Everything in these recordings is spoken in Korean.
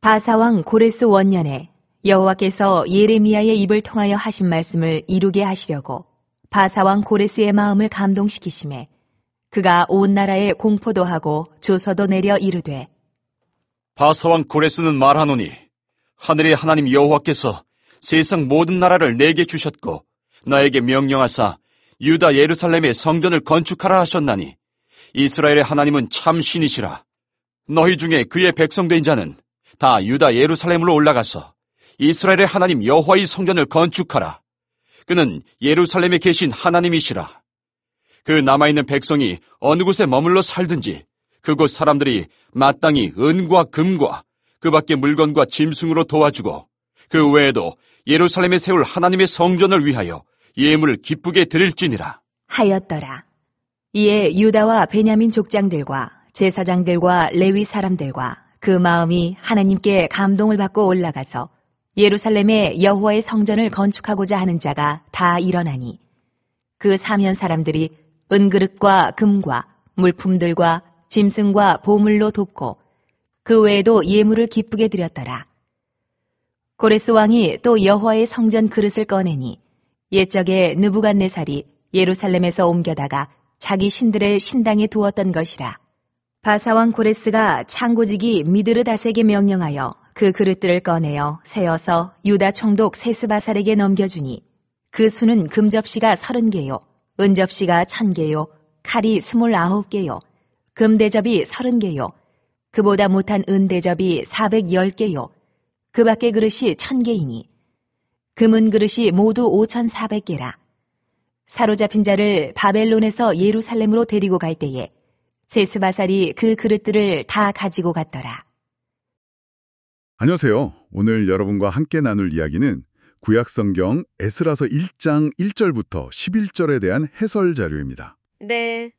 바사왕 고레스 원년에 여호와께서 예레미야의 입을 통하여 하신 말씀을 이루게 하시려고 바사왕 고레스의 마음을 감동시키심에 그가 온 나라에 공포도 하고 조서도 내려 이르되 바사왕 고레스는 말하노니 하늘의 하나님 여호와께서 세상 모든 나라를 내게 주셨고 나에게 명령하사 유다 예루살렘의 성전을 건축하라 하셨나니 이스라엘의 하나님은 참 신이시라. 너희 중에 그의 백성된 자는 다 유다 예루살렘으로 올라가서 이스라엘의 하나님 여호와의 성전을 건축하라. 그는 예루살렘에 계신 하나님이시라. 그 남아있는 백성이 어느 곳에 머물러 살든지 그곳 사람들이 마땅히 은과 금과 그 밖의 물건과 짐승으로 도와주고 그 외에도 예루살렘에 세울 하나님의 성전을 위하여 예물을 기쁘게 드릴지니라 하였더라. 이에 유다와 베냐민 족장들과 제사장들과 레위 사람들과 그 마음이 하나님께 감동을 받고 올라가서 예루살렘에 여호와의 성전을 건축하고자 하는 자가 다 일어나니 그 사면 사람들이 은그릇과 금과 물품들과 짐승과 보물로 돕고 그 외에도 예물을 기쁘게 드렸더라. 고레스 왕이 또 여호와의 성전 그릇을 꺼내니 옛적에 느부갓네살이 예루살렘에서 옮겨다가 자기 신들의 신당에 두었던 것이라. 바사왕 고레스가 창고지기 미드르닷에게 명령하여 그 그릇들을 꺼내어 세어서 유다 총독 세스바살에게 넘겨주니 그 수는 금접시가 30개요, 은접시가 1000개요, 칼이 29개요, 금대접이 30개요, 그보다 못한 은대접이 410개요, 그 밖의 그릇이 1000개이니 금은 그릇이 모두 5400개라. 사로잡힌 자를 바벨론에서 예루살렘으로 데리고 갈 때에 세스바살이 그 그릇들을 다 가지고 갔더라. 안녕하세요. 오늘 여러분과 함께 나눌 이야기는 구약성경 에스라서 1장 1절부터 11절에 대한 해설 자료입니다. 네.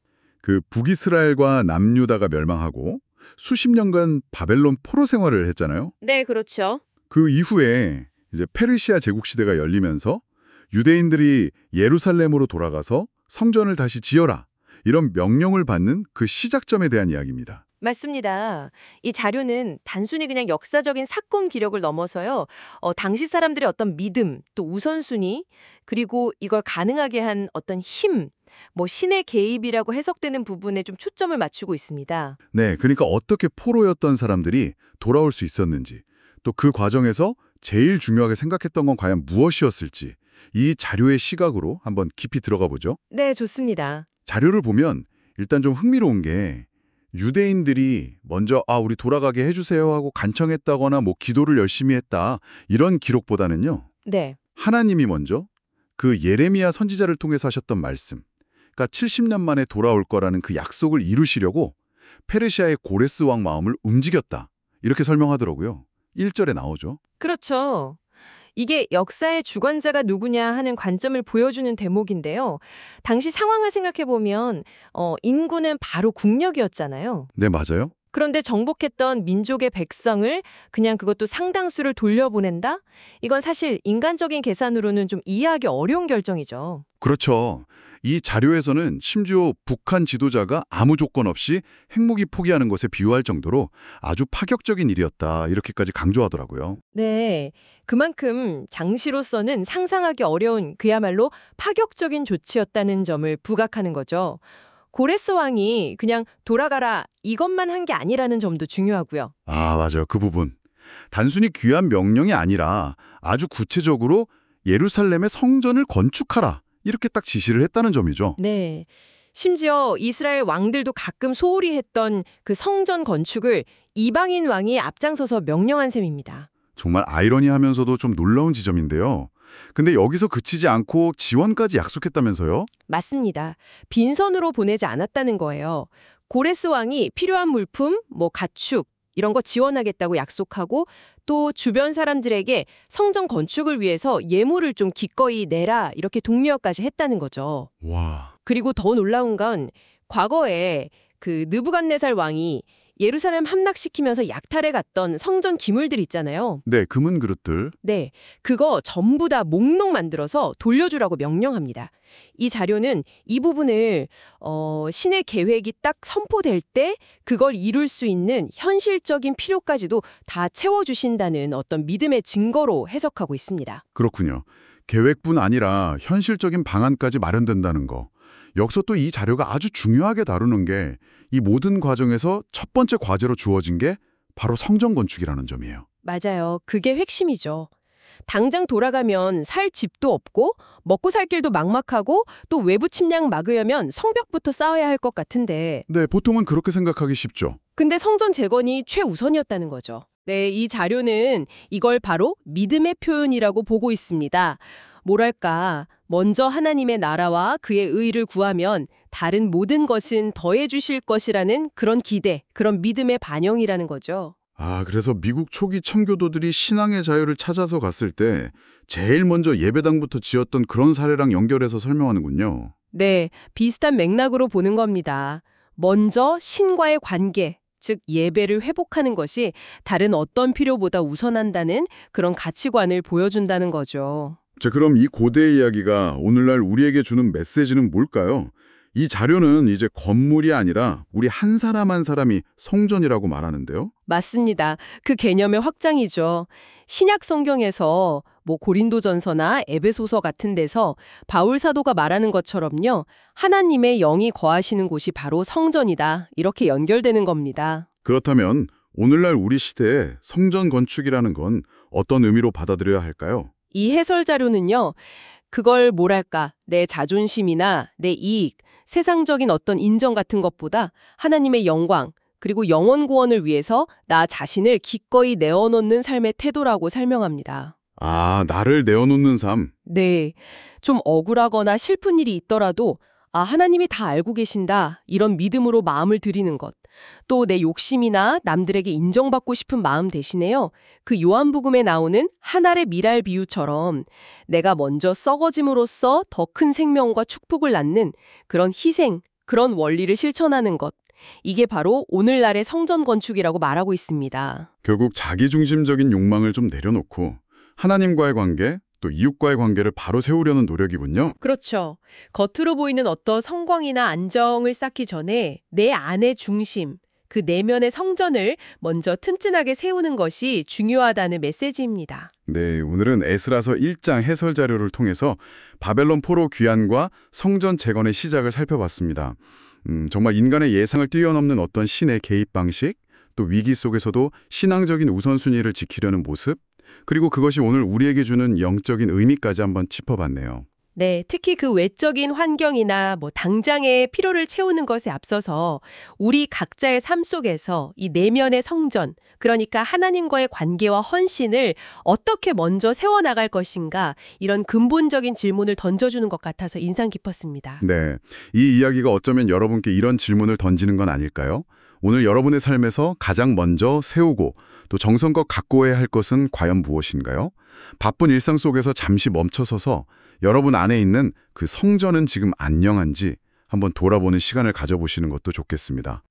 그 북이스라엘과 남유다가 멸망하고 수십 년간 바벨론 포로 생활을 했잖아요. 네, 그렇죠. 그 이후에 이제 페르시아 제국 시대가 열리면서 유대인들이 예루살렘으로 돌아가서 성전을 다시 지어라 이런 명령을 받는 그 시작점에 대한 이야기입니다. 맞습니다. 이 자료는 단순히 그냥 역사적인 사건 기록을 넘어서요. 당시 사람들의 어떤 믿음, 또 우선순위, 그리고 이걸 가능하게 한 어떤 힘, 신의 개입이라고 해석되는 부분에 좀 초점을 맞추고 있습니다. 네, 그러니까 어떻게 포로였던 사람들이 돌아올 수 있었는지, 또 그 과정에서 제일 중요하게 생각했던 건 과연 무엇이었을지 이 자료의 시각으로 한번 깊이 들어가 보죠. 네, 좋습니다. 자료를 보면 일단 좀 흥미로운 게 유대인들이 먼저 우리 돌아가게 해주세요 하고 간청했다거나 기도를 열심히 했다 이런 기록보다는요. 네. 하나님이 먼저 그 예레미야 선지자를 통해서 하셨던 말씀, 그러니까 70년 만에 돌아올 거라는 그 약속을 이루시려고 페르시아의 고레스 왕 마음을 움직였다 이렇게 설명하더라고요. 1절에 나오죠. 그렇죠. 이게 역사의 주관자가 누구냐 하는 관점을 보여주는 대목인데요. 당시 상황을 생각해보면 인구는 바로 국력이었잖아요. 네, 맞아요. 그런데 정복했던 민족의 백성을 그냥 그것도 상당수를 돌려보낸다? 이건 사실 인간적인 계산으로는 좀 이해하기 어려운 결정이죠. 그렇죠. 이 자료에서는 심지어 북한 지도자가 아무 조건 없이 핵무기 포기하는 것에 비유할 정도로 아주 파격적인 일이었다 이렇게까지 강조하더라고요. 네, 그만큼 장시로서는 상상하기 어려운 그야말로 파격적인 조치였다는 점을 부각하는 거죠. 고레스 왕이 그냥 돌아가라 이것만 한 게 아니라는 점도 중요하고요. 맞아요. 그 부분. 단순히 귀한 명령이 아니라 아주 구체적으로 예루살렘의 성전을 건축하라 이렇게 딱 지시를 했다는 점이죠. 네. 심지어 이스라엘 왕들도 가끔 소홀히 했던 그 성전 건축을 이방인 왕이 앞장서서 명령한 셈입니다. 정말 아이러니하면서도 좀 놀라운 지점인데요. 근데 여기서 그치지 않고 지원까지 약속했다면서요? 맞습니다. 빈손으로 보내지 않았다는 거예요. 고레스 왕이 필요한 물품, 가축 이런 거 지원하겠다고 약속하고 또 주변 사람들에게 성전 건축을 위해서 예물을 좀 기꺼이 내라 이렇게 독려까지 했다는 거죠. 와. 그리고 더 놀라운 건 과거에 그 느부갓네살 왕이 예루살렘 함락시키면서 약탈해 갔던 성전 기물들 있잖아요. 네, 금은 그릇들. 네, 그거 전부 다 목록 만들어서 돌려주라고 명령합니다. 이 자료는 이 부분을 신의 계획이 딱 선포될 때 그걸 이룰 수 있는 현실적인 필요까지도 다 채워주신다는 어떤 믿음의 증거로 해석하고 있습니다. 그렇군요. 계획뿐 아니라 현실적인 방안까지 마련된다는 거. 여기서 또 이 자료가 아주 중요하게 다루는 게 이 모든 과정에서 첫 번째 과제로 주어진 게 바로 성전 건축이라는 점이에요. 맞아요. 그게 핵심이죠. 당장 돌아가면 살 집도 없고 먹고 살 길도 막막하고 또 외부 침략 막으려면 성벽부터 쌓아야 할 것 같은데 네, 보통은 그렇게 생각하기 쉽죠. 근데 성전 재건이 최우선이었다는 거죠. 네, 이 자료는 이걸 바로 믿음의 표현이라고 보고 있습니다. 뭐랄까, 먼저 하나님의 나라와 그의 의를 구하면 다른 모든 것은 더해 주실 것이라는 그런 기대, 그런 믿음의 반영이라는 거죠. 아, 그래서 미국 초기 청교도들이 신앙의 자유를 찾아서 갔을 때 제일 먼저 예배당부터 지었던 그런 사례랑 연결해서 설명하는군요. 네, 비슷한 맥락으로 보는 겁니다. 먼저 신과의 관계, 즉 예배를 회복하는 것이 다른 어떤 필요보다 우선한다는 그런 가치관을 보여준다는 거죠. 자, 그럼 이 고대의 이야기가 오늘날 우리에게 주는 메시지는 뭘까요? 이 자료는 이제 건물이 아니라 우리 한 사람 한 사람이 성전이라고 말하는데요. 맞습니다. 그 개념의 확장이죠. 신약 성경에서 고린도전서나 에베소서 같은 데서 바울 사도가 말하는 것처럼요. 하나님의 영이 거하시는 곳이 바로 성전이다. 이렇게 연결되는 겁니다. 그렇다면 오늘날 우리 시대에 성전 건축이라는 건 어떤 의미로 받아들여야 할까요? 이 해설 자료는요. 그걸 뭐랄까, 내 자존심이나 내 이익, 세상적인 어떤 인정 같은 것보다 하나님의 영광, 그리고 영원 구원을 위해서 나 자신을 기꺼이 내어놓는 삶의 태도라고 설명합니다. 아, 나를 내어놓는 삶. 네, 좀 억울하거나 슬픈 일이 있더라도 하나님이 다 알고 계신다. 이런 믿음으로 마음을 드리는 것. 또 내 욕심이나 남들에게 인정받고 싶은 마음 대신에요. 그 요한복음에 나오는 한 알의 밀알 비유처럼 내가 먼저 썩어짐으로써 더 큰 생명과 축복을 낳는 그런 희생, 그런 원리를 실천하는 것. 이게 바로 오늘날의 성전 건축이라고 말하고 있습니다. 결국 자기중심적인 욕망을 좀 내려놓고 하나님과의 관계, 또 이웃과의 관계를 바로 세우려는 노력이군요. 그렇죠. 겉으로 보이는 어떤 성광이나 안정을 쌓기 전에 내 안의 중심, 그 내면의 성전을 먼저 튼튼하게 세우는 것이 중요하다는 메시지입니다. 네, 오늘은 에스라서 1장 해설 자료를 통해서 바벨론 포로 귀환과 성전 재건의 시작을 살펴봤습니다. 정말 인간의 예상을 뛰어넘는 어떤 신의 개입 방식, 또 위기 속에서도 신앙적인 우선순위를 지키려는 모습, 그리고 그것이 오늘 우리에게 주는 영적인 의미까지 한번 짚어봤네요. 네, 특히 그 외적인 환경이나 당장의 필요를 채우는 것에 앞서서 우리 각자의 삶 속에서 이 내면의 성전, 그러니까 하나님과의 관계와 헌신을 어떻게 먼저 세워나갈 것인가, 이런 근본적인 질문을 던져주는 것 같아서 인상 깊었습니다. 네, 이 이야기가 어쩌면 여러분께 이런 질문을 던지는 건 아닐까요? 오늘 여러분의 삶에서 가장 먼저 세우고 또 정성껏 가꾸어야 할 것은 과연 무엇인가요? 바쁜 일상 속에서 잠시 멈춰서서 여러분 안에 있는 그 성전은 지금 안녕한지 한번 돌아보는 시간을 가져보시는 것도 좋겠습니다.